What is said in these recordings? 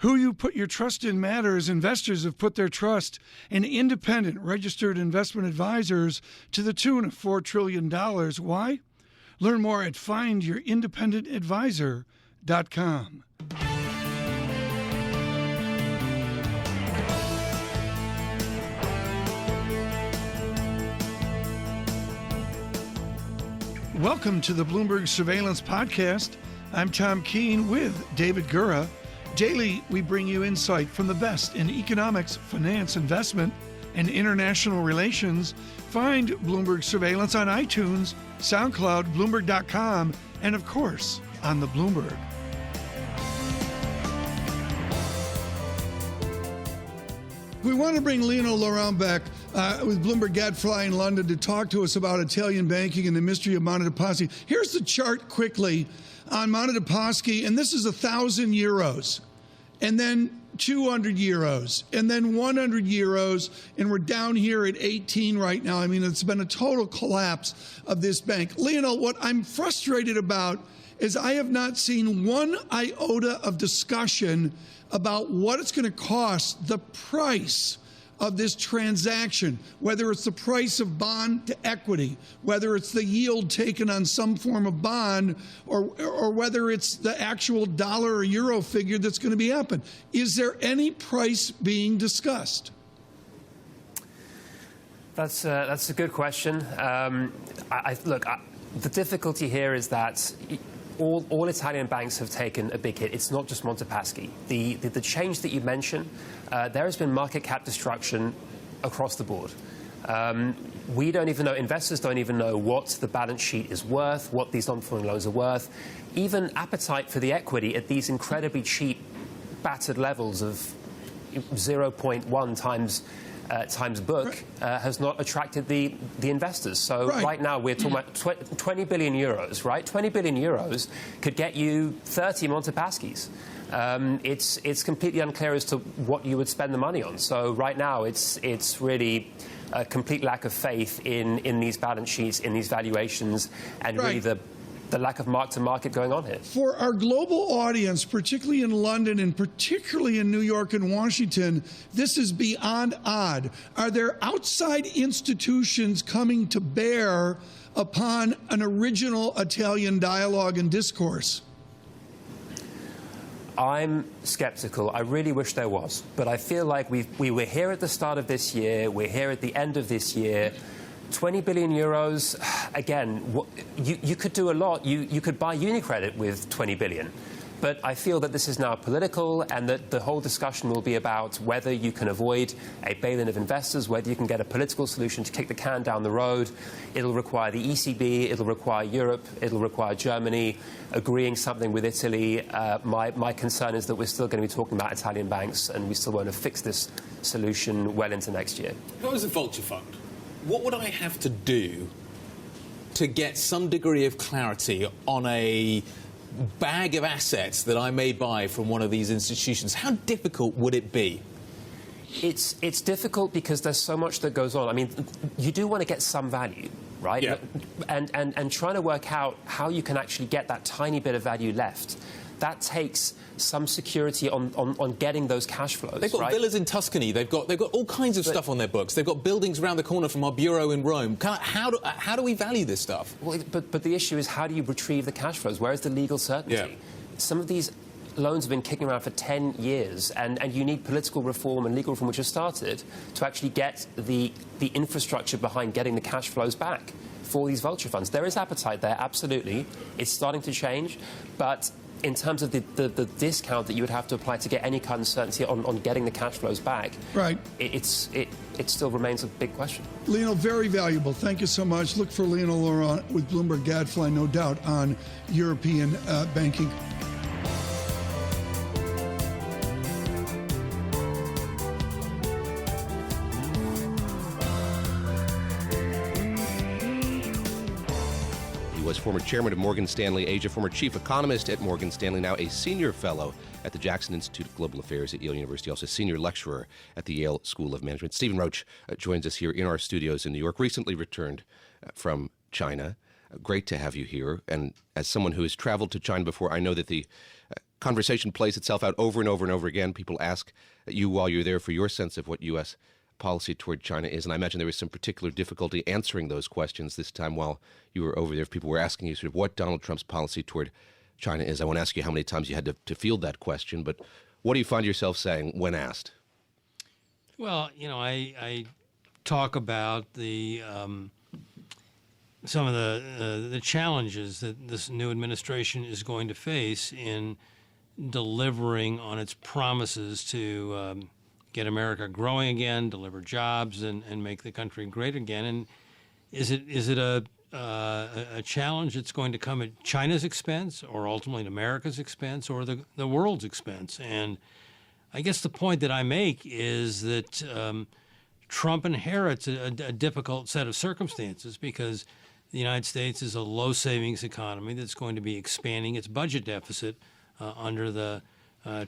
Who you put your trust in matters. Investors have put their trust in independent registered investment advisors to the tune of $4 trillion. Why? Learn more at findyourindependentadvisor.com. Welcome to the Bloomberg Surveillance Podcast. I'm Tom Keene with David Gura. Daily, we bring you insight from the best in economics, finance, investment, and international relations. Find Bloomberg Surveillance on iTunes, SoundCloud, Bloomberg.com, and of course, on the Bloomberg. We want to bring Lionel Laurent back with Bloomberg Gadfly in London to talk to us about Italian banking and the mystery of Monte dei Paschi. Here's the chart quickly on Monte dei Paschi, and this is 1,000 euros, and then 200 euros, and then 100 euros, and we're down here at 18 right now. I mean, it's been a total collapse of this bank. Lionel, what I'm frustrated about is I have not seen one iota of discussion about what it's going to cost, the price of this transaction, whether it's the price of bond to equity, whether it's the yield taken on some form of bond, or whether it's the actual dollar or euro figure that's going to be happen. Is there any price being discussed? That's a good question. The difficulty here is that all Italian banks have taken a big hit. It's not just Monte Paschi. The change that you mentioned, there has been market cap destruction across the board. We don't even know, investors don't even know what the balance sheet is worth, what these non-performing loans are worth. Even appetite for the equity at these incredibly cheap, battered levels of 0.1 times book has not attracted the investors. So right now we're talking about 20 billion euros, right? 20 billion euros could get you 30 Monte Paschis. It's completely unclear as to what you would spend the money on. So right now it's really a complete lack of faith in these balance sheets, in these valuations, and really the lack of mark-to-market going on here. For our global audience, particularly in London and particularly in New York and Washington, this is beyond odd. Are there outside institutions coming to bear upon an original Italian dialogue and discourse? I'm skeptical. I really wish there was. But I feel like we were here at the start of this year. We're here at the end of this year. 20 billion euros, again, you could do a lot. You could buy UniCredit with 20 billion. But I feel that this is now political, and that the whole discussion will be about whether you can avoid a bail-in of investors, whether you can get a political solution to kick the can down the road. It'll require the ECB, it'll require Europe, it'll require Germany agreeing something with Italy. My concern is that we're still going to be talking about Italian banks, and we still won't have fixed this solution well into next year. If I was a vulture fund, what would I have to do to get some degree of clarity on a bag of assets that I may buy from one of these institutions? How difficult would it be? It's difficult because there's so much that goes on. I mean, you do want to get some value, right? Yeah. And trying to work out how you can actually get that tiny bit of value left, that takes some security on getting those cash flows. They've got villas in Tuscany. They've got all kinds of stuff on their books. They've got buildings around the corner from our bureau in Rome. How do we value this stuff? Well, but the issue is, how do you retrieve the cash flows? Where is the legal certainty? Yeah. Some of these loans have been kicking around for 10 years, and you need political reform and legal reform, which has started, to actually get the infrastructure behind getting the cash flows back for these vulture funds. There is appetite there, absolutely. It's starting to change, but in terms of the discount that you would have to apply to get any kind of certainty on getting the cash flows back, right, it still remains a big question. Lionel, very valuable. Thank you so much. Look for Lionel Laurent with Bloomberg Gadfly, no doubt, on European banking. Was former chairman of Morgan Stanley Asia, former chief economist at Morgan Stanley, now a senior fellow at the Jackson Institute of Global Affairs at Yale University, also senior lecturer at the Yale School of Management. Stephen Roach joins us here in our studios in New York, recently returned from China. Great to have you here. And as someone who has traveled to China before, I know that the conversation plays itself out over and over and over again. People ask you while you're there for your sense of what U.S. policy toward China is, and I imagine there was some particular difficulty answering those questions this time while you were over there. If people were asking you sort of what Donald Trump's policy toward China is, I won't ask you how many times you had to field that question, but what do you find yourself saying when asked? Well, I talk about some of the challenges that this new administration is going to face in delivering on its promises to get America growing again, deliver jobs, and make the country great again. And is it a challenge that's going to come at China's expense, or ultimately at America's expense, or the world's expense? And I guess the point that I make is that Trump inherits a difficult set of circumstances because the United States is a low savings economy that's going to be expanding its budget deficit under the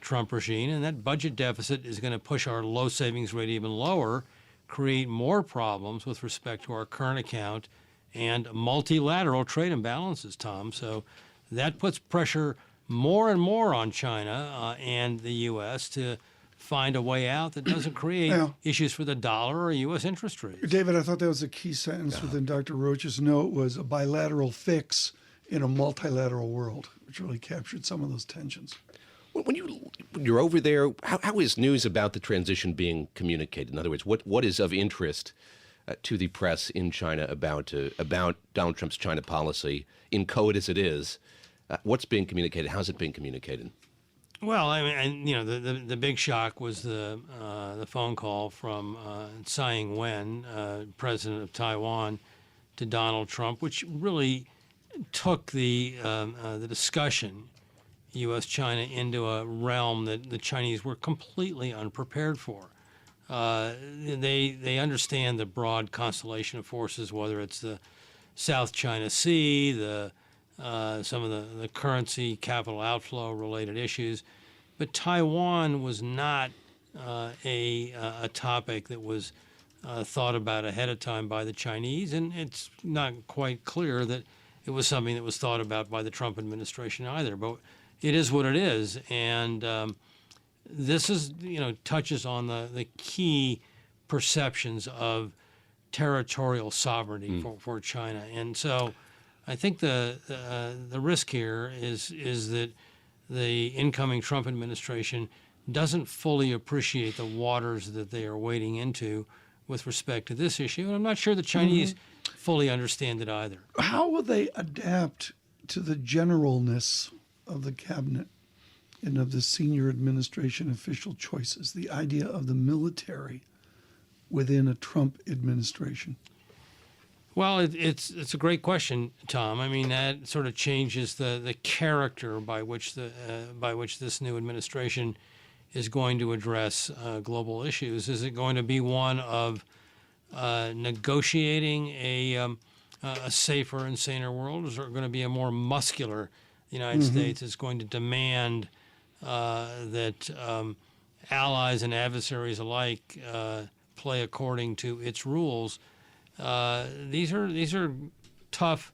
Trump regime, and that budget deficit is going to push our low savings rate even lower, create more problems with respect to our current account and multilateral trade imbalances, Tom. So that puts pressure more and more on China and the U.S. to find a way out that doesn't create issues for the dollar or U.S. interest rates. David, I thought that was a key sentence within Dr. Roach's note, was a bilateral fix in a multilateral world, which really captured some of those tensions. When you're over there, how is news about the transition being communicated? In other words, what is of interest to the press in China about Donald Trump's China policy, inchoate as it is? What's being communicated? How's it being communicated? Well, I mean, the big shock was the phone call from Tsai Ing-wen, president of Taiwan, to Donald Trump, which really took the discussion, U.S.-China, into a realm that the Chinese were completely unprepared for. They understand the broad constellation of forces, whether it's the South China Sea, some of the currency, capital outflow related issues, but Taiwan was not a topic that was thought about ahead of time by the Chinese, and it's not quite clear that it was something that was thought about by the Trump administration either. But it is what it is, and this is touches on the key perceptions of territorial sovereignty for China, and so. I think the risk here is that the incoming Trump administration doesn't fully appreciate the waters that they are wading into with respect to this issue, and I'm not sure the Chinese fully understand it either. How will they adapt to the generalness of the cabinet and of the senior administration official choices, the idea of the military within a Trump administration? Well, it's a great question, Tom. I mean, that sort of changes the character by which this new administration is going to address global issues. Is it going to be one of negotiating a safer and saner world, or is it going to be a more muscular? The United States is going to demand that allies and adversaries alike play according to its rules. These are tough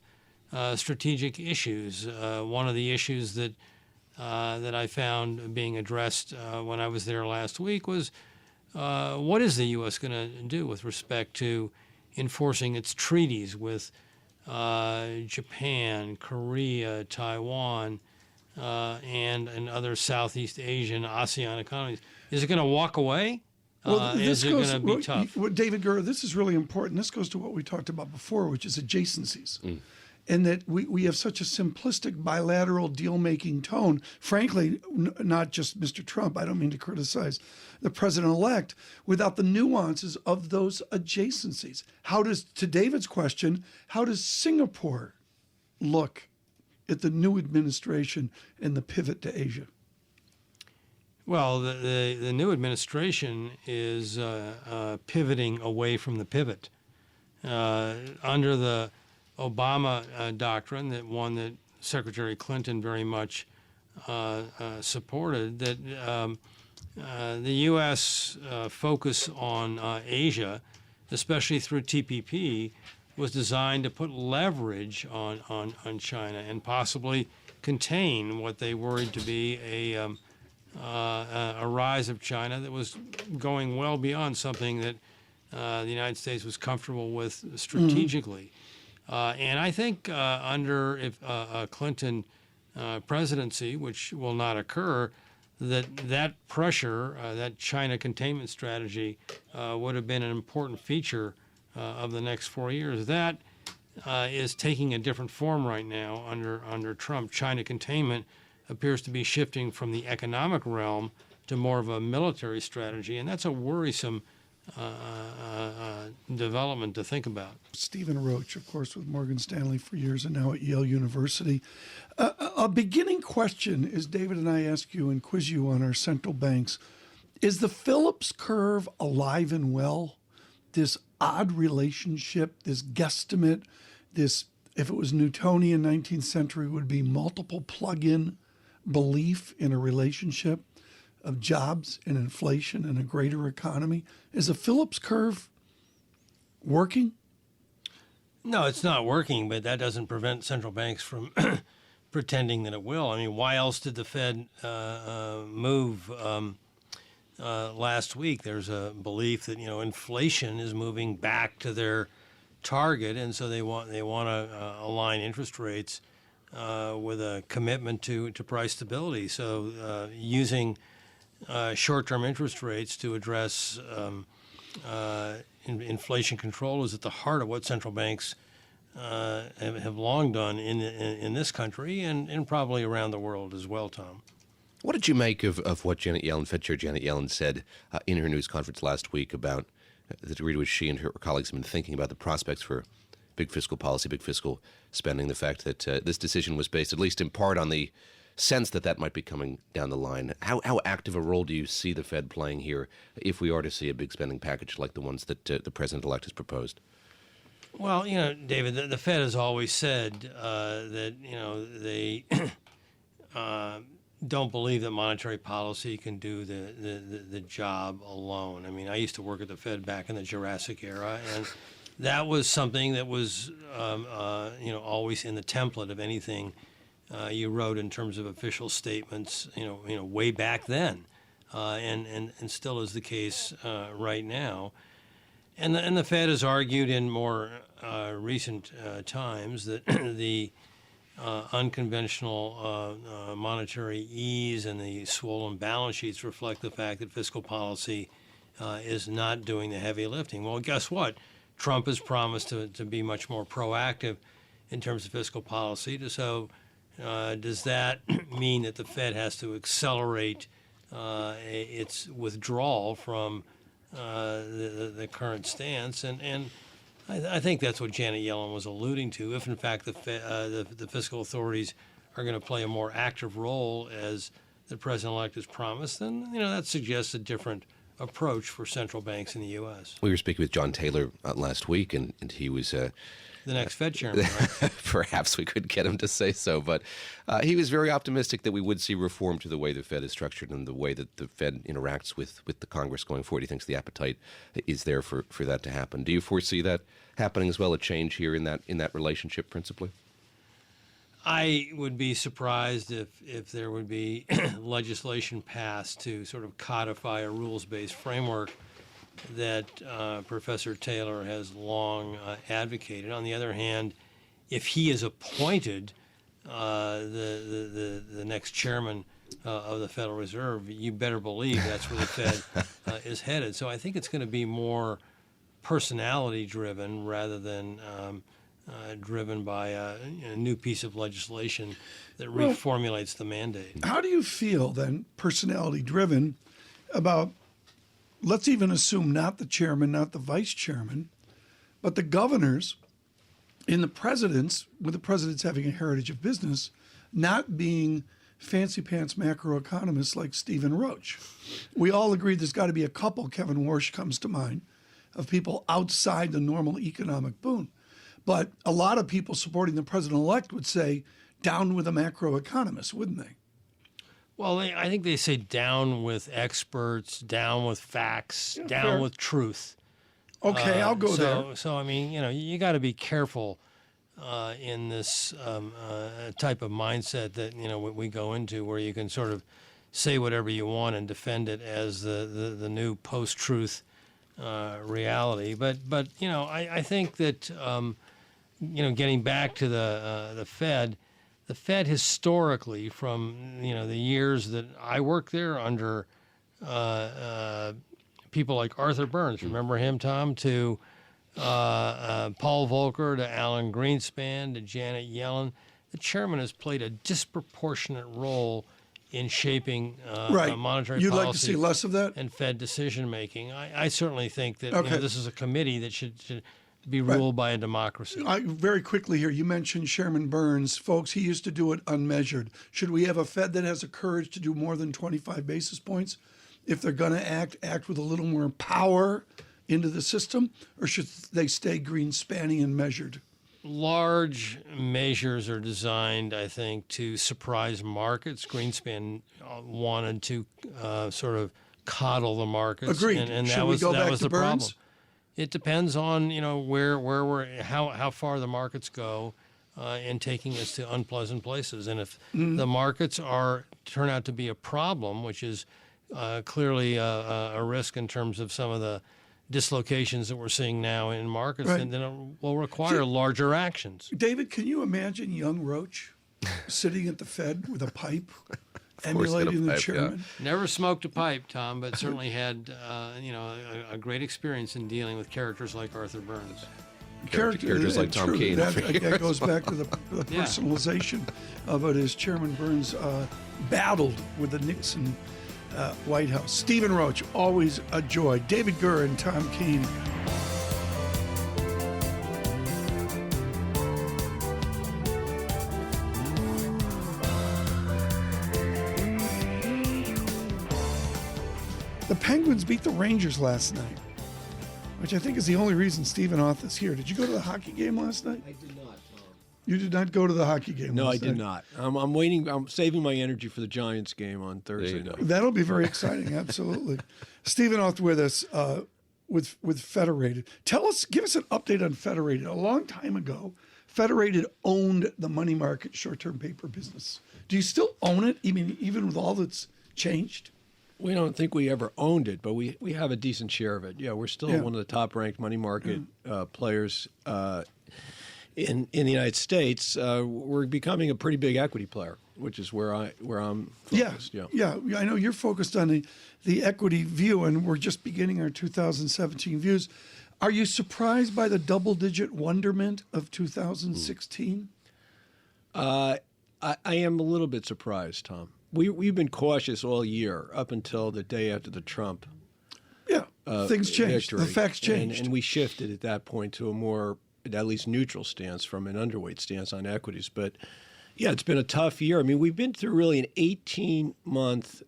strategic issues. One of the issues that I found being addressed when I was there last week was what is the U.S. going to do with respect to enforcing its treaties with Japan, Korea, Taiwan, and other Southeast Asian, ASEAN economies? Is it going to walk away? Well, is it going to be tough? David Gurr, this is really important. This goes to what we talked about before, which is adjacencies. And that we have such a simplistic bilateral deal-making tone. Frankly, not just Mr. Trump, I don't mean to criticize the president-elect, without the nuances of those adjacencies. To David's question, how does Singapore look at the new administration and the pivot to Asia? Well, the new administration is pivoting away from the pivot. Under the Obama doctrine, that Secretary Clinton very much supported, that the U.S. focus on Asia, especially through TPP, was designed to put leverage on China and possibly contain what they worried to be a rise of China that was going well beyond something that the United States was comfortable with strategically. And I think under a Clinton presidency, which will not occur, that pressure, that China containment strategy, would have been an important feature of the next 4 years. That is taking a different form right now under Trump. China containment appears to be shifting from the economic realm to more of a military strategy, and that's a worrisome development to think about. Stephen Roach, of course, with Morgan Stanley for years and now at Yale University. A beginning question is, David and I ask you and quiz you on our central banks. Is the Phillips curve alive and well? This odd relationship, this guesstimate, this, if it was Newtonian 19th century, would be multiple plug-in belief in a relationship of jobs and inflation and a greater economy. Is the Phillips curve working? No, it's not working, but that doesn't prevent central banks from pretending that it will. I mean, why else did the Fed move last week? There's a belief that inflation is moving back to their target, and so they want to align interest rates with a commitment to price stability. So using short-term interest rates to address inflation control is at the heart of what central banks have long done in this country and probably around the world as well, Tom. What did you make of what Janet Yellen, Fed Chair Janet Yellen, said in her news conference last week about the degree to which she and her colleagues have been thinking about the prospects for big fiscal policy, big fiscal spending, the fact that this decision was based, at least in part, on the sense that might be coming down the line? How active a role do you see the Fed playing here if we are to see a big spending package like the ones that the president-elect has proposed? Well, David, the Fed has always said that, they don't believe that monetary policy can do the job alone. I mean, I used to work at the Fed back in the Jurassic era, and that was something that was, always in the template of anything you wrote in terms of official statements, way back then, and still is the case right now. And the Fed has argued in more recent times that the unconventional monetary ease and the swollen balance sheets reflect the fact that fiscal policy is not doing the heavy lifting. Well, guess what? Trump has promised to be much more proactive in terms of fiscal policy. So does that mean that the Fed has to accelerate its withdrawal from the current stance? And I think that's what Janet Yellen was alluding to. If, in fact, the fiscal authorities are going to play a more active role as the president-elect has promised, then that suggests a different approach for central banks in the U.S. We were speaking with John Taylor last week, and he was the next Fed chairman, right? Perhaps we could get him to say so, but he was very optimistic that we would see reform to the way the Fed is structured and the way that the Fed interacts with the Congress going forward. He thinks the appetite is there for that to happen. Do you foresee that happening as well, a change here in that relationship principally? I would be surprised if there would be legislation passed to sort of codify a rules-based framework that Professor Taylor has long advocated. On the other hand, if he is appointed the next chairman of the Federal Reserve, you better believe that's where the Fed is headed. So I think it's going to be more personality-driven rather than driven by a new piece of legislation that reformulates the mandate. How do you feel then, personality-driven, about, let's even assume not the chairman, not the vice chairman, but the governors in the presidents, with the presidents having a heritage of business, not being fancy pants macroeconomists like Stephen Roach? We all agree there's got to be a couple, Kevin Warsh comes to mind, of people outside the normal economic boom. But a lot of people supporting the president-elect would say, down with the macroeconomists, wouldn't they? Well, I think they say down with experts, down with facts, down fair. with truth. Okay, I'll go there. So I mean, you got to be careful in this type of mindset that we go into, where you can sort of say whatever you want and defend it as the new post-truth reality. But I think that getting back to the Fed. The Fed historically, from the years that I worked there under people like Arthur Burns, remember him, Tom, to Paul Volcker, to Alan Greenspan, to Janet Yellen, the chairman has played a disproportionate role in shaping Right. monetary You'd policy like to see less of that? and Fed decision making. I certainly think that Okay. this is a committee that should be ruled by a democracy. Very quickly here, you mentioned Chairman Burns. Folks, he used to do it unmeasured. Should we have a Fed that has the courage to do more than 25 basis points? If they're going to act with a little more power into the system, or should they stay Greenspanning and measured? Large measures are designed, I think, to surprise markets. Greenspan wanted to sort of coddle the markets. Agreed. And Should that we was, go that back was to the problem. Burns? It depends on where we're how far the markets go in taking us to unpleasant places. And if the markets turn out to be a problem, which is clearly a risk in terms of some of the dislocations that we're seeing now in markets, Right. then it will require larger actions. David, can you imagine young Roach sitting at the Fed with a pipe, course, emulating in a the pipe, chairman? Never smoked a pipe, Tom, but certainly had a great experience in dealing with characters like Arthur Burns. Characters like Tom true. Keane. That goes back to the Yeah. personalization of it as Chairman Burns battled with the Nixon White House. Stephen Roach, always a joy. David Gurr and Tom Keane. The Penguins beat the Rangers last night, which I think is the only reason Stephen Oth is here. Did you go to the hockey game last night? I did not, Tom. You did not go to the hockey game No, I last did night. not. I'm waiting. I'm saving my energy for the Giants game on Thursday you go. night. That'll be very exciting, absolutely. Stephen Oth with us with Federated. Give us an update on Federated. A long time ago, Federated owned the money market short-term paper business. Do you still own it, even with all that's changed? We don't think we ever owned it, but we have a decent share of it. Yeah, we're still one of the top-ranked money market players in the United States. We're becoming a pretty big equity player, which is where I'm focused. Yeah. I know you're focused on the equity view, and we're just beginning our 2017 views. Are you surprised by the double-digit wonderment of 2016? I am a little bit surprised, Tom. We've been cautious all year up until the day after the Trump Things changed. victory. The facts changed. And we shifted at that point to a more, at least, neutral stance from an underweight stance on equities. But, yeah, it's been a tough year. I mean, we've been through really an 18-month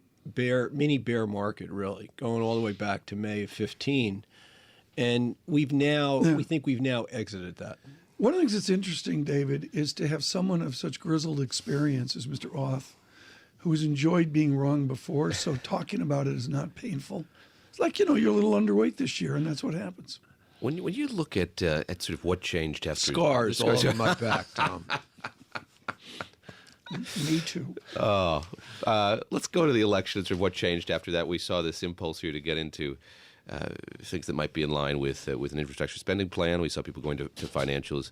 mini bear market, really, going all the way back to May of 15. And we think we've now exited that. One of the things that's interesting, David, is to have someone of such grizzled experience as Mr. Oth, who has enjoyed being wrong before, so talking about it is not painful. It's like, you're a little underweight this year, and that's what happens. When you look at sort of what changed after Scars all over my back, Tom. Me too. let's go to the election and sort of what changed after that. We saw this impulse here to get into things that might be in line with an infrastructure spending plan. We saw people going to financials.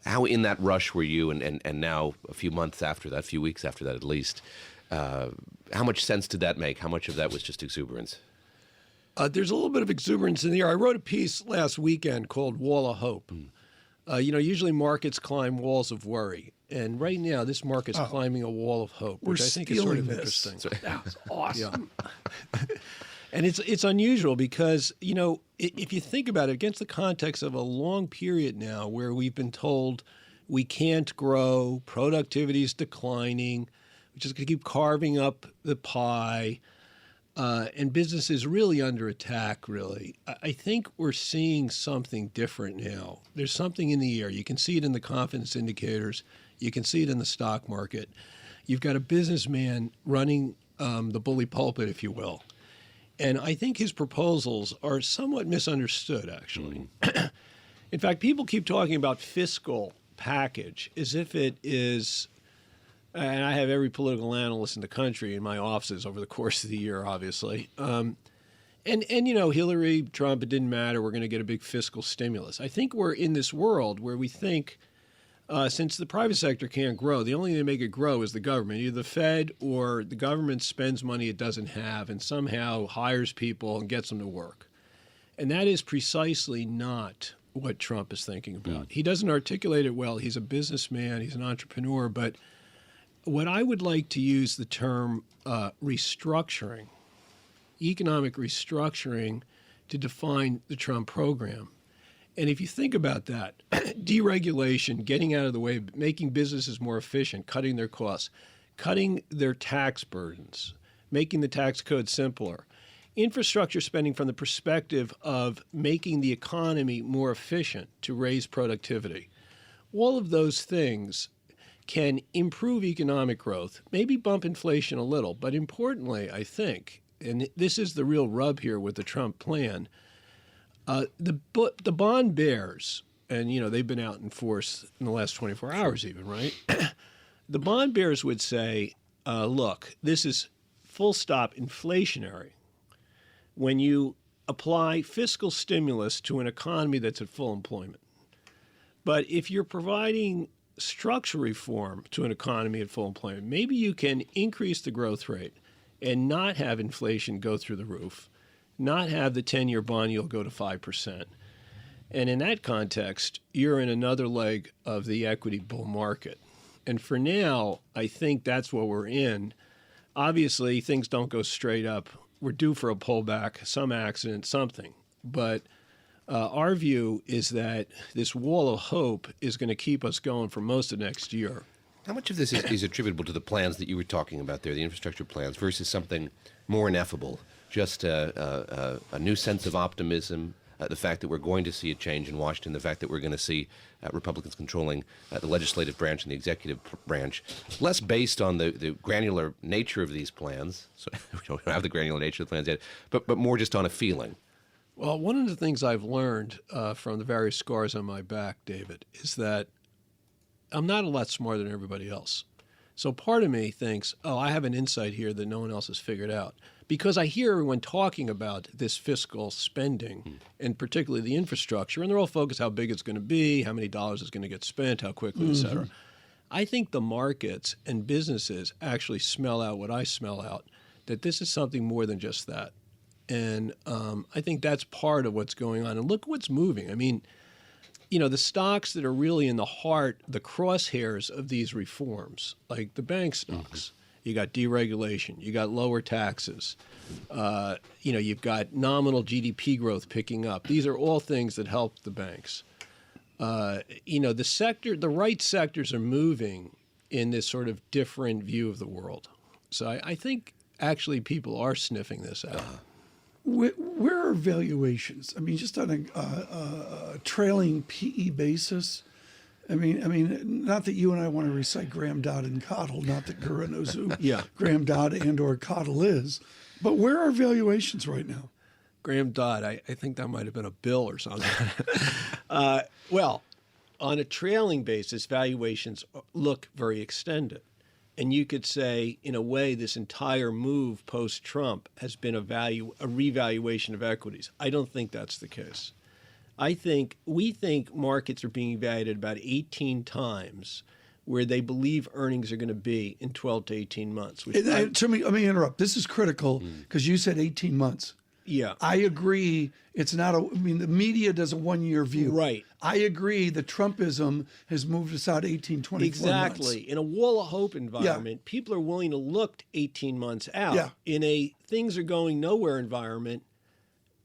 How in that rush were you, and now a few months after that, a few weeks after that at least, how much sense did that make? How much of that was just exuberance? There's a little bit of exuberance in the air. I wrote a piece last weekend called Wall of Hope. Usually markets climb walls of worry. And right now, this market's climbing a wall of hope, which I think is sort of interesting. That's awesome. Yeah. And it's unusual because, if you think about it, against the context of a long period now where we've been told we can't grow, productivity is declining, we're just going to keep carving up the pie, and business is really under attack, really. I think we're seeing something different now. There's something in the air. You can see it in the confidence indicators. You can see it in the stock market. You've got a businessman running the bully pulpit, if you will. And I think his proposals are somewhat misunderstood, actually. In fact, people keep talking about fiscal package as if it is, and I have every political analyst in the country in my offices over the course of the year, obviously. And Hillary, Trump, it didn't matter. We're going to get a big fiscal stimulus. I think we're in this world where we think, since the private sector can't grow, the only thing that make it grow is the government, either the Fed or the government spends money it doesn't have and somehow hires people and gets them to work. And that is precisely not what Trump is thinking about. He doesn't articulate it well. He's a businessman. He's an entrepreneur. But what I would like to use the term restructuring, economic restructuring, to define the Trump program. And if you think about that, deregulation, getting out of the way, making businesses more efficient, cutting their costs, cutting their tax burdens, making the tax code simpler, infrastructure spending from the perspective of making the economy more efficient to raise productivity. All of those things can improve economic growth, maybe bump inflation a little, but importantly, I think, and this is the real rub here with the Trump plan, the bond bears, and they've been out in force in the last 24 hours even, right? The bond bears would say, look, this is full stop inflationary. When you apply fiscal stimulus to an economy that's at full employment. But if you're providing structural reform to an economy at full employment, maybe you can increase the growth rate and not have inflation go through the roof, not have the 10-year bond yield go to 5%. And in that context, you're in another leg of the equity bull market. And for now, I think that's what we're in. Obviously, things don't go straight up. We're due for a pullback, some accident, something. But our view is that this wall of hope is going to keep us going for most of next year. How much of this is attributable to the plans that you were talking about there, the infrastructure plans, versus something more ineffable, just a new sense of optimism, the fact that we're going to see a change in Washington, the fact that we're going to see Republicans controlling the legislative branch and the executive branch, less based on the granular nature of these plans. So we don't have the granular nature of the plans yet, but more just on a feeling. Well, one of the things I've learned from the various scars on my back, David, is that I'm not a lot smarter than everybody else. So part of me thinks, I have an insight here that no one else has figured out. Because I hear everyone talking about this fiscal spending, and particularly the infrastructure, and they're all focused how big it's going to be, how many dollars is going to get spent, how quickly, et cetera. I think the markets and businesses actually smell out what I smell out, that this is something more than just that. And I think that's part of what's going on. And look what's moving. I mean, the stocks that are really in the heart, the crosshairs of these reforms, like the bank stocks, you got deregulation, you got lower taxes, you've got nominal GDP growth picking up. These are all things that help the banks. The right sectors are moving in this sort of different view of the world. So I think actually people are sniffing this out. Where are valuations? I mean, just on a trailing PE basis. I mean, not that you and I want to recite Graham Dodd and Cottle, not that Gura knows who Graham Dodd and or Cottle is, but where are valuations right now? Graham Dodd, I think that might have been a bill or something. Well, on a trailing basis, valuations look very extended. And you could say, in a way, this entire move post-Trump has been a revaluation of equities. I don't think that's the case. We think markets are being valued at about 18 times where they believe earnings are going to be in 12 to 18 months. Let me interrupt. This is critical because you said 18 months. Yeah. I agree. It's not the media does a one-year view. Right. I agree that Trumpism has moved us out 18, 24 months. Exactly. In a wall of hope environment, people are willing to look 18 months out. Yeah. In a things are going nowhere environment,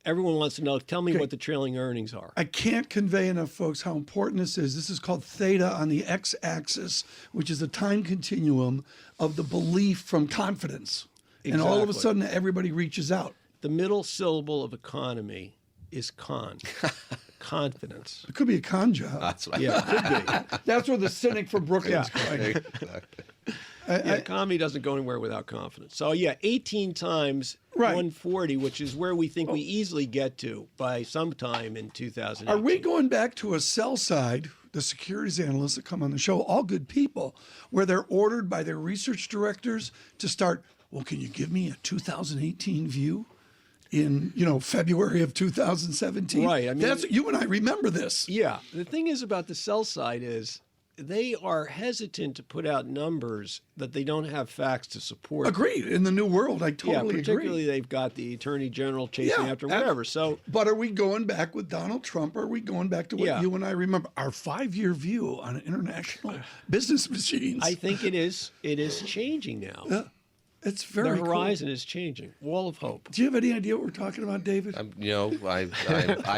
everyone wants to know, tell me what the trailing earnings are. I can't convey enough, folks, how important this is. This is called theta on the x-axis, which is the time continuum of the belief from confidence. Exactly. And all of a sudden, everybody reaches out. The middle syllable of economy is con. Confidence. It could be a con job. That's right. Yeah, it could be. That's where the cynic from Brooklyn's going. Economy doesn't go anywhere without confidence. So, 18 times Right. 140, which is where we think we easily get to by sometime in 2018. Are we going back to a sell side, the securities analysts that come on the show, all good people, where they're ordered by their research directors to start, well, can you give me a 2018 view in, February of 2017? Right. I mean, you and I remember this. Yeah. The thing is about the sell side is they are hesitant to put out numbers that they don't have facts to support. Agreed. In the new world, I totally particularly agree. they've got the attorney general chasing after whatever. But are we going back with Donald Trump? Or are we going back to what you and I remember? Our 5-year view on international business machines. I think it is changing now. Yeah. It's very The horizon is changing. Wall of hope. Do you have any idea what we're talking about, David? I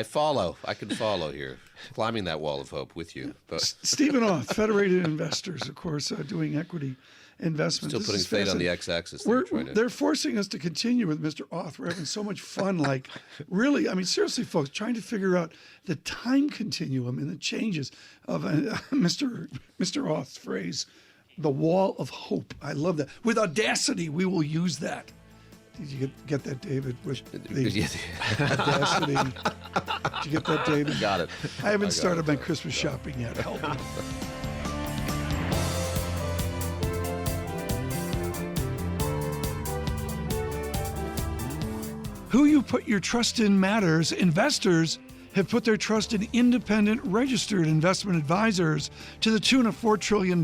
follow. I can follow here, climbing that wall of hope with you. But Stephen Auth, Federated Investors, of course, doing equity investments. still putting fate on the x-axis. They're forcing us to continue with Mr. Auth. We're having so much fun. Really, seriously, folks, trying to figure out the time continuum and the changes of Mr. Auth's phrase, the wall of hope. I love that. With audacity, we will use that. Did you get that, David? With the audacity. Did you get that, David? Got it. I haven't started my Christmas shopping yet. Help me. Who you put your trust in matters. Investors have put their trust in independent registered investment advisors to the tune of $4 trillion.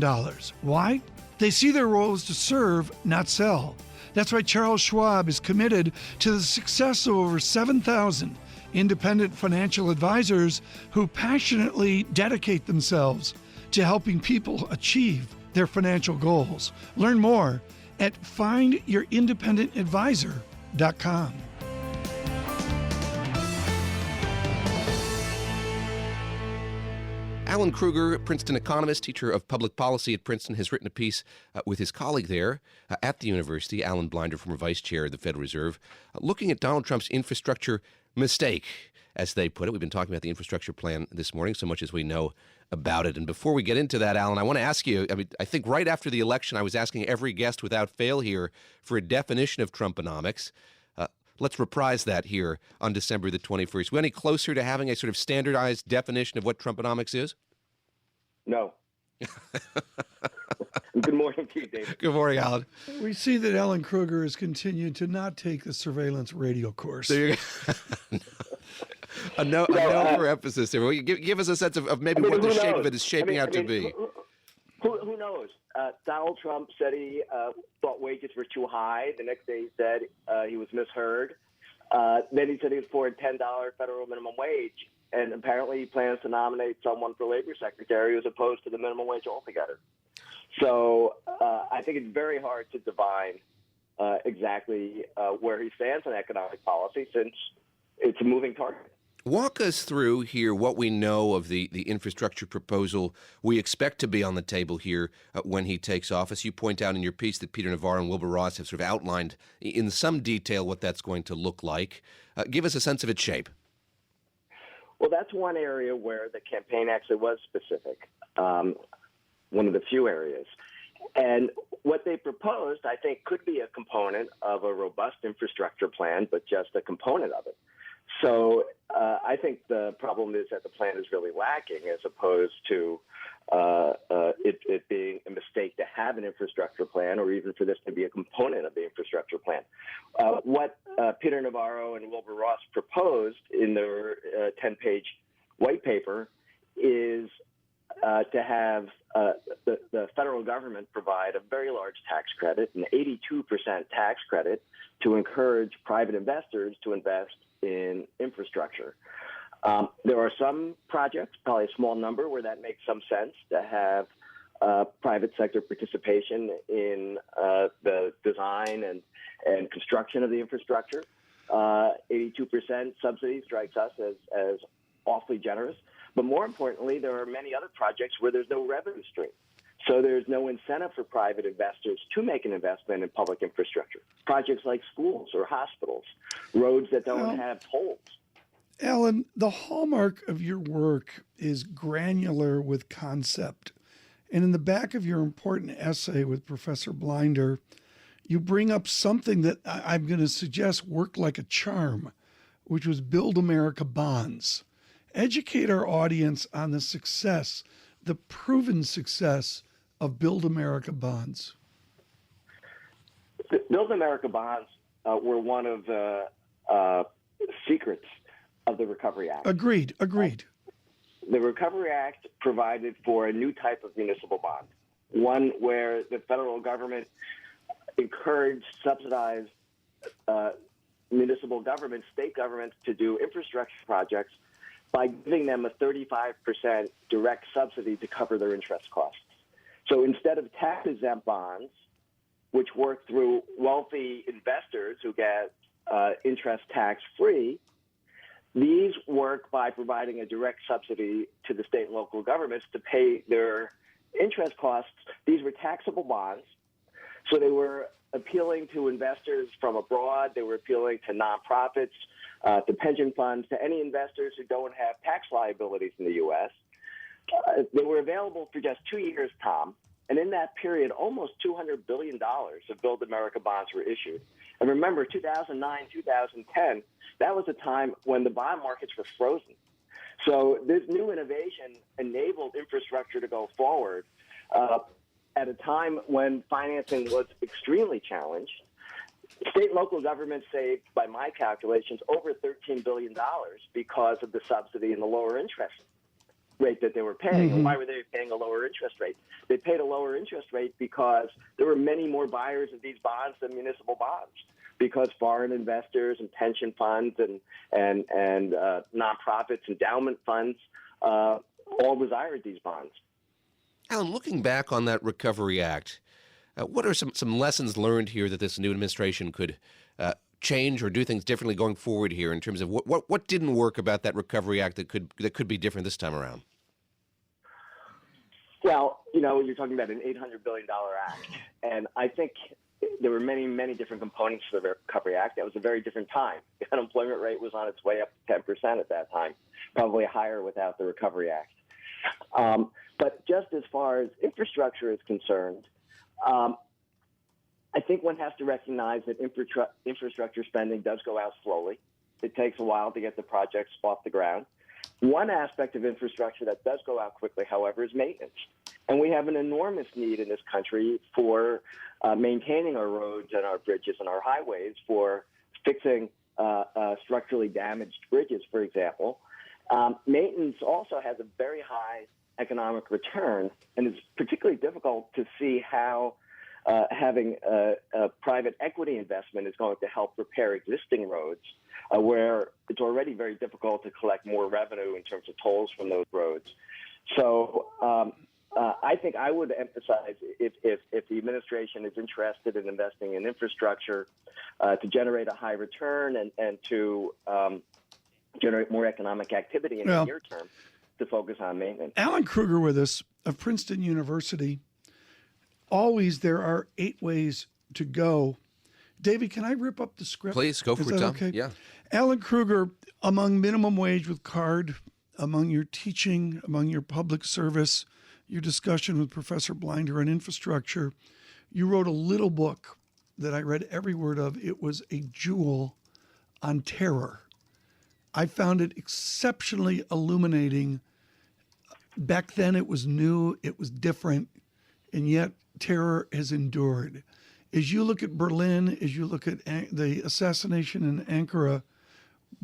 Why? They see their role as to serve, not sell. That's why Charles Schwab is committed to the success of over 7,000 independent financial advisors who passionately dedicate themselves to helping people achieve their financial goals. Learn more at findyourindependengadvisor.com. Alan Kruger, Princeton economist, teacher of public policy at Princeton, has written a piece with his colleague there at the university, Alan Blinder, former vice chair of the Federal Reserve, looking at Donald Trump's infrastructure mistake, as they put it. We've been talking about the infrastructure plan this morning, so much as we know about it. And before we get into that, Alan, I want to ask you, I think right after the election, I was asking every guest without fail here for a definition of Trumponomics. Let's reprise that here on December the 21st. Are we any closer to having a sort of standardized definition of what Trumponomics is? No. Good morning to you, David. Good morning, Alan. We see that Alan Kruger has continued to not take the surveillance radio course. There you go. a no for emphasis here. Will you give us a sense of maybe what the shape of it is shaping out to be? Who knows? Donald Trump said he thought wages were too high. The next day he said he was misheard. Then he said he was for a $10 federal minimum wage. And apparently he plans to nominate someone for labor secretary who's opposed to the minimum wage altogether. So I think it's very hard to divine exactly where he stands on economic policy, since it's a moving target. Walk us through here what we know of the infrastructure proposal we expect to be on the table here when he takes office. You point out in your piece that Peter Navarro and Wilbur Ross have sort of outlined in some detail what that's going to look like. Give us a sense of its shape. Well, that's one area where the campaign actually was specific, one of the few areas. And what they proposed, I think, could be a component of a robust infrastructure plan, but just a component of it. So I think the problem is that the plan is really lacking, as opposed to it being a mistake to have an infrastructure plan, or even for this to be a component of the infrastructure plan. What Peter Navarro and Wilbur Ross proposed in their 10-page white paper is to have the federal government provide a very large tax credit, an 82% tax credit, to encourage private investors to invest in infrastructure. There are some projects, probably a small number, where that makes some sense to have private sector participation in the design and construction of the infrastructure. 82% subsidy strikes us as awfully generous. But more importantly, there are many other projects where there's no revenue stream. So there's no incentive for private investors to make an investment in public infrastructure. Projects like schools or hospitals, roads that don't have tolls. Alan, the hallmark of your work is granular with concept. And in the back of your important essay with Professor Blinder, you bring up something that I'm going to suggest worked like a charm, which was Build America bonds. Educate our audience on the success, the proven success of Build America bonds. The Build America bonds were one of the secrets of the Recovery Act. Agreed. The Recovery Act provided for a new type of municipal bond, one where the federal government encouraged, subsidized municipal governments, state governments to do infrastructure projects by giving them a 35% direct subsidy to cover their interest costs. So instead of tax-exempt bonds, which work through wealthy investors who get interest tax-free, these work by providing a direct subsidy to the state and local governments to pay their interest costs. These were taxable bonds, so they were appealing to investors from abroad. They were appealing to nonprofits, to pension funds, to any investors who don't have tax liabilities in the U.S. They were available for just 2 years, Tom. And in that period, almost $200 billion of Build America bonds were issued. And remember, 2009, 2010, that was a time when the bond markets were frozen. So this new innovation enabled infrastructure to go forward at a time when financing was extremely challenged. State and local governments saved, by my calculations, over $13 billion because of the subsidy and the lower interest rate that they were paying. Mm-hmm. And why were they paying a lower interest rate? They paid a lower interest rate because there were many more buyers of these bonds than municipal bonds, because foreign investors and pension funds and nonprofits, endowment funds all desired these bonds. Alan, looking back on that Recovery Act, what are some lessons learned here that this new administration could change or do things differently going forward here in terms of what didn't work about that Recovery Act that could be different this time around? Well, you're talking about an $800 billion act, and I think there were many, many different components to the Recovery Act. That was a very different time. The unemployment rate was on its way up to 10% at that time, probably higher without the Recovery Act. But just as far as infrastructure is concerned, I think one has to recognize that infrastructure spending does go out slowly. It takes a while to get the projects off the ground. One aspect of infrastructure that does go out quickly, however, is maintenance. And we have an enormous need in this country for maintaining our roads and our bridges and our highways, for fixing structurally damaged bridges, for example. Maintenance also has a very high economic return, and it's particularly difficult to see how having a private equity investment is going to help repair existing roads, where it's already very difficult to collect more revenue in terms of tolls from those roads. So I think I would emphasize, if the administration is interested in investing in infrastructure to generate a high return and to generate more economic activity in the near term, to focus on maintenance. Alan Kruger with us of Princeton University. Always there are 8 ways to go. David, can I rip up the script? Please, go for it, Tom. Okay? Yeah. Alan Kruger, among minimum wage with CARD, among your teaching, among your public service, your discussion with Professor Blinder on infrastructure, you wrote a little book that I read every word of. It was a jewel on terror. I found it exceptionally illuminating. Back then it was new, it was different, and yet terror has endured. As you look at Berlin, as you look at the assassination in Ankara,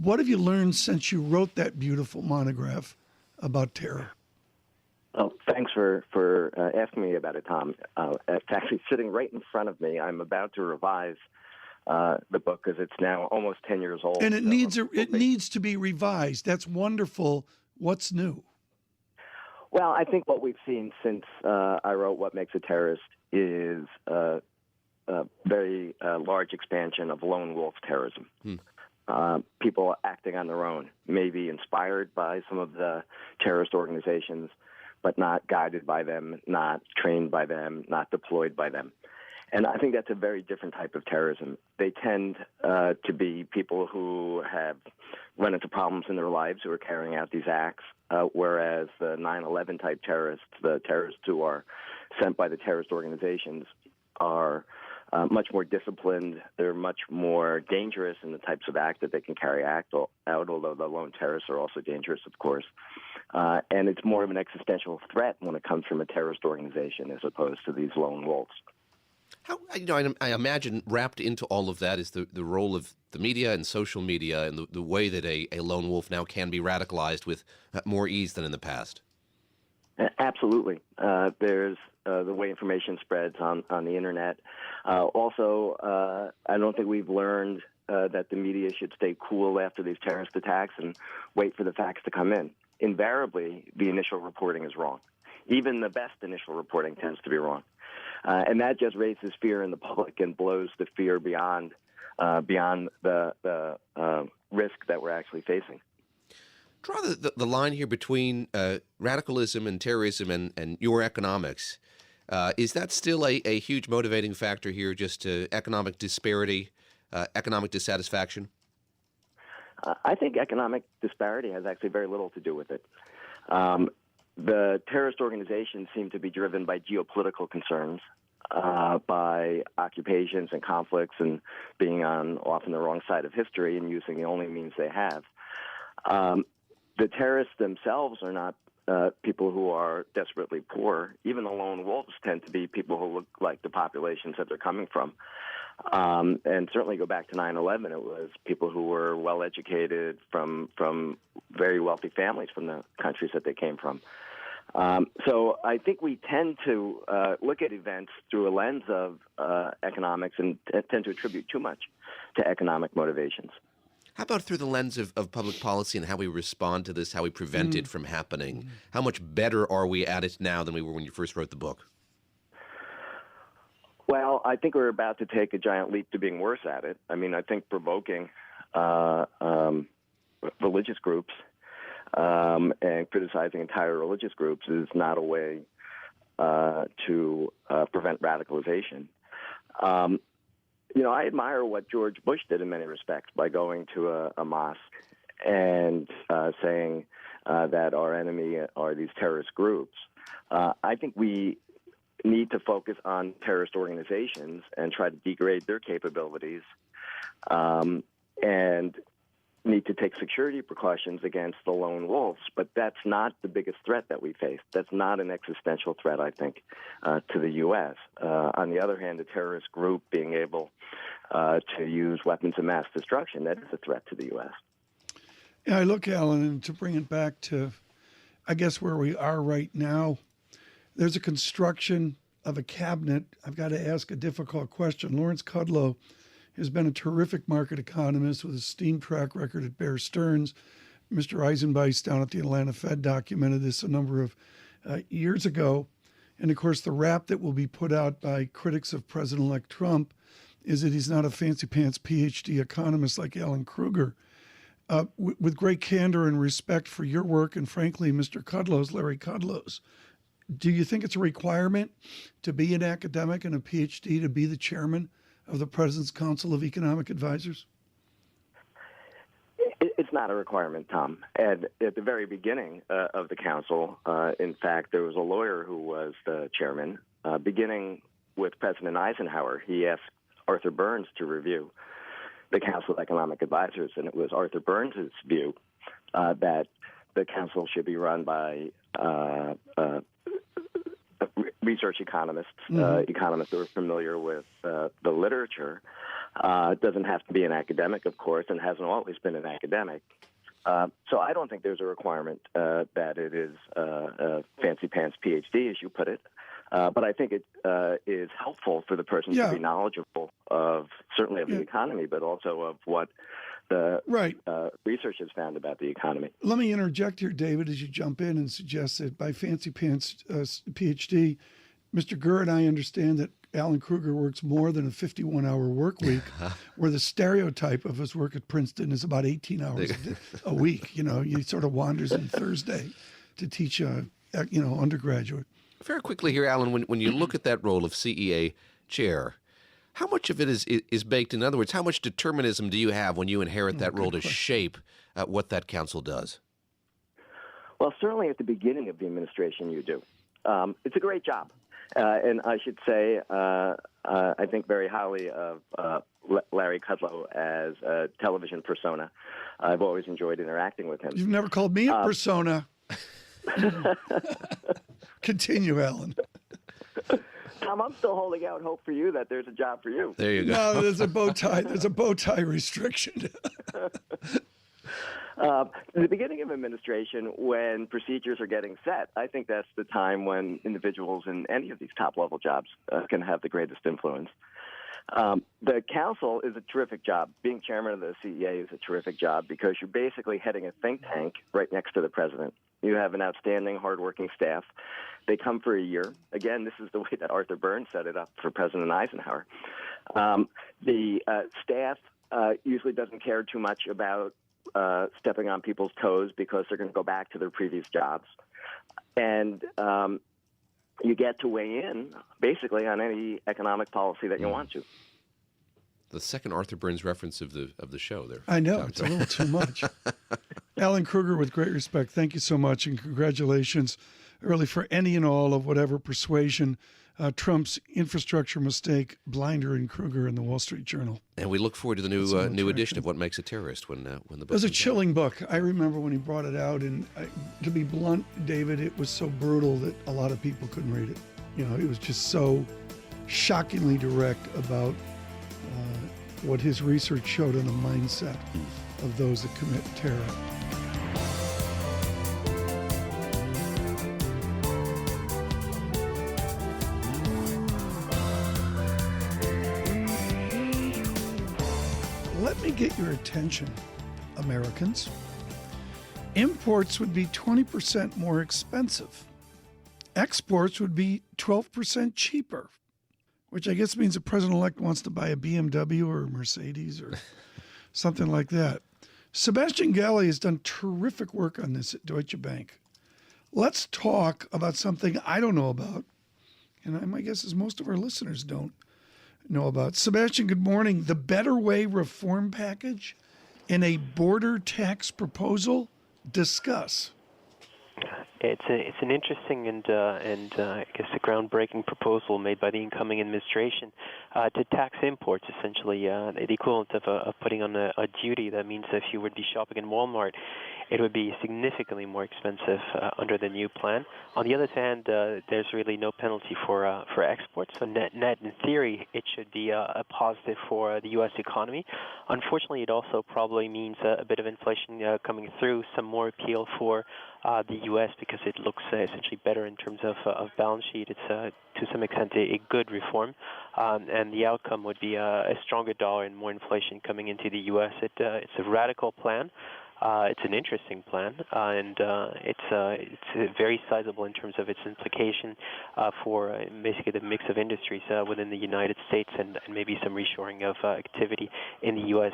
what have you learned since you wrote that beautiful monograph about terror? Well, thanks for asking me about it, Tom. It's actually sitting right in front of me. I'm about to revise the book because it's now almost 10 years old. And it needs to be revised. That's wonderful. What's new? Well, I think what we've seen since I wrote What Makes a Terrorist is a very large expansion of lone wolf terrorism. People acting on their own, maybe inspired by some of the terrorist organizations, but not guided by them, not trained by them, not deployed by them. And I think that's a very different type of terrorism. They tend to be people who have run into problems in their lives who are carrying out these acts, whereas the 9/11 type terrorists, the terrorists who are sent by the terrorist organizations, are much more disciplined. They're much more dangerous in the types of acts that they can carry out, although the lone terrorists are also dangerous, of course. And it's more of an existential threat when it comes from a terrorist organization as opposed to these lone wolves. How, I imagine wrapped into all of that is the role of the media and social media and the way that a lone wolf now can be radicalized with more ease than in the past. Absolutely. There's the way information spreads on the Internet. Also, I don't think we've learned that the media should stay cool after these terrorist attacks and wait for the facts to come in. Invariably, the initial reporting is wrong. Even the best initial reporting tends to be wrong. And that just raises fear in the public and blows the fear beyond the risk that we're actually facing. Draw the line here between radicalism and terrorism and your economics. Is that still a huge motivating factor here, just economic disparity, economic dissatisfaction? I think economic disparity has actually very little to do with it. The terrorist organizations seem to be driven by geopolitical concerns, by occupations and conflicts and being on often the wrong side of history and using the only means they have. The terrorists themselves are not people who are desperately poor. Even the lone wolves tend to be people who look like the populations that they're coming from. And certainly go back to 9/11, it was people who were well-educated from very wealthy families from the countries that they came from. So I think we tend to look at events through a lens of economics and tend to attribute too much to economic motivations. How about through the lens of public policy and how we respond to this, how we prevent it from happening? How much better are we at it now than we were when you first wrote the book? Well, I think we're about to take a giant leap to being worse at it. I mean, I think provoking religious groups and criticizing entire religious groups is not a way to prevent radicalization. I admire what George Bush did in many respects by going to a mosque and saying that our enemy are these terrorist groups. I think we need to focus on terrorist organizations and try to degrade their capabilities and need to take security precautions against the lone wolves. But that's not the biggest threat that we face. That's not an existential threat, I think, to the U.S. On the other hand, a terrorist group being able to use weapons of mass destruction, that is a threat to the U.S. Yeah, I look, Alan, and to bring it back to, I guess, where we are right now, there's a construction of a cabinet. I've got to ask a difficult question. Lawrence Kudlow has been a terrific market economist with a esteemed track record at Bear Stearns. Mr. Eisenbeis down at the Atlanta Fed documented this a number of years ago. And of course, the rap that will be put out by critics of President-elect Trump is that he's not a fancy-pants PhD economist like Alan Kruger. With great candor and respect for your work and, frankly, Mr. Kudlow's, Larry Kudlow's, do you think it's a requirement to be an academic and a PhD to be the chairman of the President's Council of Economic Advisors? It's not a requirement, Tom. And at the very beginning of the council, in fact, there was a lawyer who was the chairman. Beginning with President Eisenhower, he asked Arthur Burns to review the Council of Economic Advisors, and it was Arthur Burns' view that the council should be run by research economists, economists who are familiar with the literature. It doesn't have to be an academic, of course, and hasn't always been an academic. So I don't think there's a requirement that it is a fancy-pants PhD, as you put it. But I think it is helpful for the person to be knowledgeable of, certainly of the economy, but also of what the research has found about the economy. Let me interject here, David, as you jump in and suggest that by fancy pants PhD, Mr. Gurr and I understand that Alan Kruger works more than a 51-hour work week, where the stereotype of his work at Princeton is about 18 hours a week. He sort of wanders in Thursday to teach undergraduate. Very quickly here, Alan, when you look at that role of CEA chair, how much of it is baked in? In other words, how much determinism do you have when you inherit that role to shape what that council does? Well, certainly at the beginning of the administration you do. It's a great job. And I should say I think very highly of Larry Kudlow as a television persona. I've always enjoyed interacting with him. You've never called me a persona. Continue, Alan. Tom, I'm still holding out hope for you that there's a job for you. There you go. No, there's a bow tie. There's a bow tie restriction. The beginning of administration, when procedures are getting set, I think that's the time when individuals in any of these top-level jobs can have the greatest influence. The council is a terrific job. Being chairman of the CEA is a terrific job because you're basically heading a think tank right next to the president. You have an outstanding, hardworking staff. They come for a year. Again, this is the way that Arthur Burns set it up for President Eisenhower. The staff usually doesn't care too much about stepping on people's toes because they're going to go back to their previous jobs. And you get to weigh in, basically, on any economic policy that you want to. The second Arthur Burns reference of the show there. I know, it's a little too much. Alan Kruger, with great respect, thank you so much, and congratulations, really, for any and all of whatever persuasion Trump's infrastructure mistake, Blinder and Kruger in the Wall Street Journal. And we look forward to the new edition of What Makes a Terrorist when the book It was a comes out. chilling book. I remember when he brought it out, and to be blunt, David, it was so brutal that a lot of people couldn't read it. You know, it was just so shockingly direct about what his research showed on the mindset of those that commit terror. Let me get your attention, Americans. Imports would be 20% more expensive. Exports would be 12% cheaper, which I guess means the president-elect wants to buy a BMW or a Mercedes or something like that. Sebastian Galli has done terrific work on this at Deutsche Bank. Let's talk about something I don't know about, and my guess is most of our listeners don't know about. Sebastian, good morning. The Better Way reform package and a border tax proposal. Discuss. It's an interesting and I guess a groundbreaking proposal made by the incoming administration to tax imports, essentially the equivalent of putting on a duty. That means if you would be shopping in Walmart, it would be significantly more expensive under the new plan. On the other hand, there's really no penalty for exports. So net in theory, it should be a positive for the U.S. economy. Unfortunately, it also probably means a bit of inflation coming through, some more appeal for the U.S. because it looks essentially better in terms of balance sheet. It's to some extent a good reform, and the outcome would be a stronger dollar and more inflation coming into the U.S. It's a radical plan. It's an interesting plan, and it's very sizable in terms of its implication for basically the mix of industries within the United States and maybe some reshoring of activity in the U.S.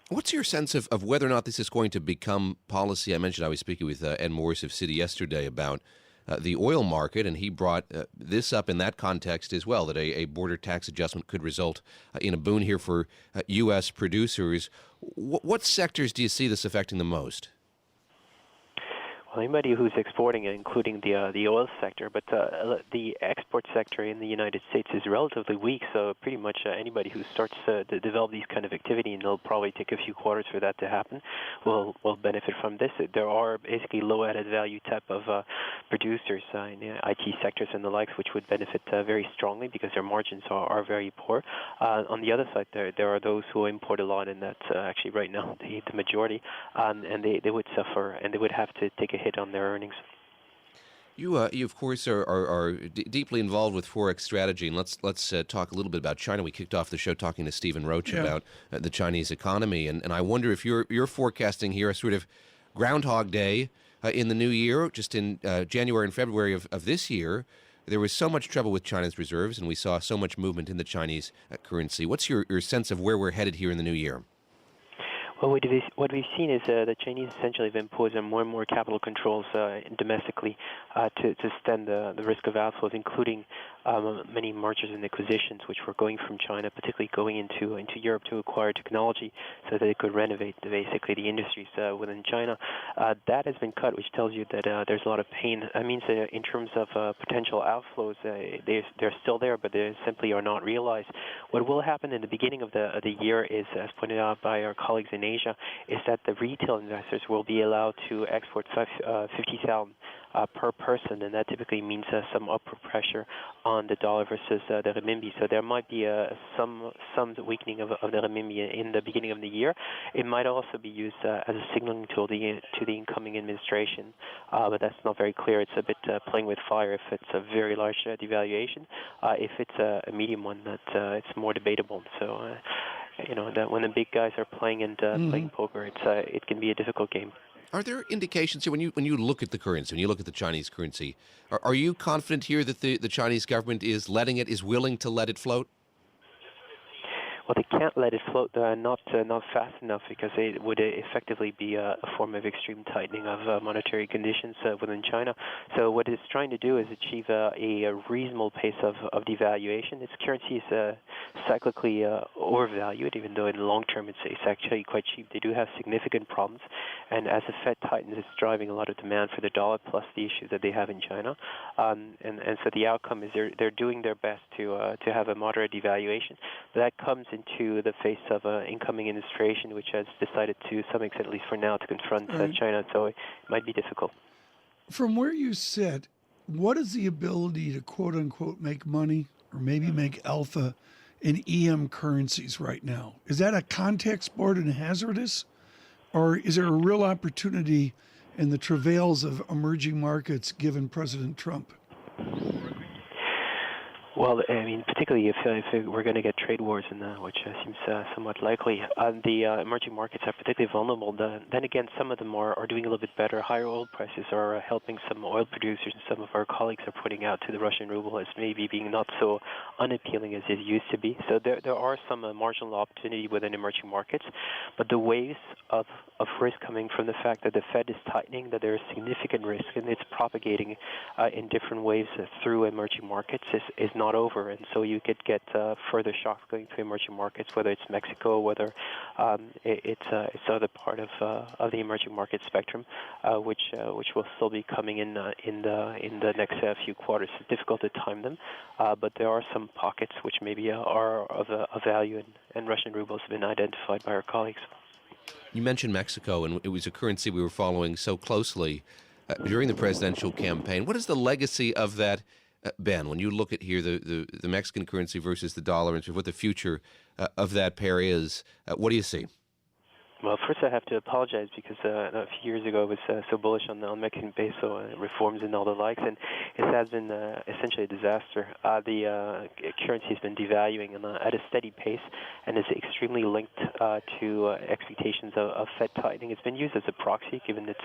What's your sense of whether or not this is going to become policy? I mentioned I was speaking with Ed Morris of Citi yesterday about the oil market, and he brought this up in that context as well, that a border tax adjustment could result in a boon here for U.S. producers. What sectors do you see this affecting the most? Well, anybody who's exporting, including the oil sector, but the export sector in the United States is relatively weak. So pretty much anybody who starts to develop these kind of activity, and it'll probably take a few quarters for that to happen, will benefit from this. There are basically low added value type of producers in the IT sectors and the likes, which would benefit very strongly because their margins are very poor. On the other side, there are those who import a lot, and that's actually right now the majority, and they would suffer, and they would have to take a hit on their earnings. You of course, are deeply involved with Forex strategy, and let's talk a little bit about China. We kicked off the show talking to Stephen Roach about the Chinese economy, and I wonder if you're forecasting here a sort of Groundhog Day in the new year. Just in January and February of this year, there was so much trouble with China's reserves, and we saw so much movement in the Chinese currency. What's your sense of where we're headed here in the new year? Well, what we've seen is the Chinese essentially have imposed more and more capital controls domestically to stem the risk of outflows, including many mergers and acquisitions which were going from China, particularly going into Europe to acquire technology so that they could renovate basically the industries within China. That has been cut, which tells you that there's a lot of pain. That means that in terms of potential outflows, they're still there, but they simply are not realized. What will happen in the beginning of the year is, as pointed out by our colleagues in Asia, is that the retail investors will be allowed to export 50,000 per person, and that typically means some upward pressure on the dollar versus the renminbi. So there might be some weakening of the renminbi in the beginning of the year. It might also be used as a signaling tool to the incoming administration, but that's not very clear. It's a bit playing with fire if it's a very large devaluation. If it's a medium one, that it's more debatable. So, that when the big guys are playing and playing poker, it can be a difficult game. Are there indications here when you look at the currency, when you look at the Chinese currency, are you confident here that the Chinese government is willing to let it float? Well, they can't let it float, not fast enough, because it would effectively be a form of extreme tightening of monetary conditions within China. So what it's trying to do is achieve a reasonable pace of devaluation. Its currency is cyclically overvalued, even though in the long term it's actually quite cheap. They do have significant problems, and as the Fed tightens, it's driving a lot of demand for the dollar, plus the issues that they have in China. And so the outcome is they're doing their best to have a moderate devaluation. That comes into the face of an incoming administration, which has decided to some extent, at least for now, to confront China. So it might be difficult. From where you sit, what is the ability to quote-unquote make money or maybe make alpha in EM currencies right now? Is that a contact sport and hazardous? Or is there a real opportunity in the travails of emerging markets given President Trump? Well, I mean, particularly if we're going to get trade wars, which seems somewhat likely, the emerging markets are particularly vulnerable. Then again, some of them are doing a little bit better. Higher oil prices are helping some oil producers, and some of our colleagues are pointing out to the Russian ruble as maybe being not so unappealing as it used to be. So there are some marginal opportunity within emerging markets, but the waves of risk coming from the fact that the Fed is tightening, that there is significant risk, and it's propagating in different waves through emerging markets is not over, and so you could get further shocks going to emerging markets, whether it's Mexico, whether it's other part of the emerging market spectrum, which will still be coming in the next few quarters. It's difficult to time them, but there are some pockets which maybe are of value, and Russian rubles have been identified by our colleagues. You mentioned Mexico, and it was a currency we were following so closely during the presidential campaign. What is the legacy of that, Ben, when you look at here the Mexican currency versus the dollar and what the future of that pair is? What do you see? Well, first I have to apologize because a few years ago I was so bullish on the Mexican peso reforms and all the likes, and it has been essentially a disaster. The currency has been devaluing at a steady pace and is extremely linked to expectations of Fed tightening. It's been used as a proxy given its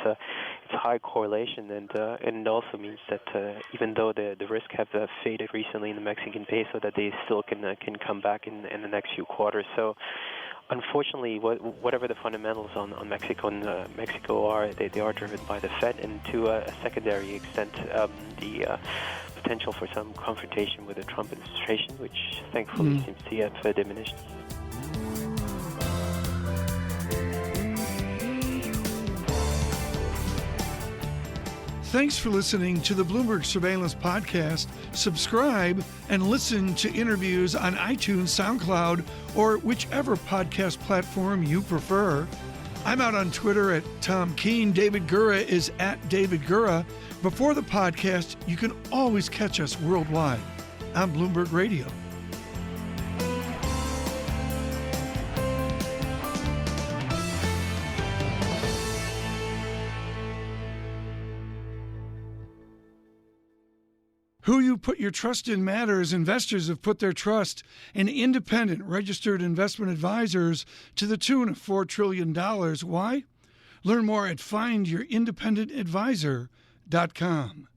high correlation, and it also means that even though the risk have faded recently in the Mexican peso, that they still can come back in the next few quarters. So unfortunately, whatever the fundamentals on Mexico are, they are driven by the Fed, and to a secondary extent, the potential for some confrontation with the Trump administration, which thankfully seems to have diminished. Thanks for listening to the Bloomberg Surveillance Podcast. Subscribe and listen to interviews on iTunes, SoundCloud, or whichever podcast platform you prefer. I'm out on Twitter at Tom Keene. David Gura is at David Gura. Before the podcast, you can always catch us worldwide on Bloomberg Radio. Who you put your trust in matters. Investors have put their trust in independent registered investment advisors to the tune of $4 trillion. Why? Learn more at findyourindependengadvisor.com.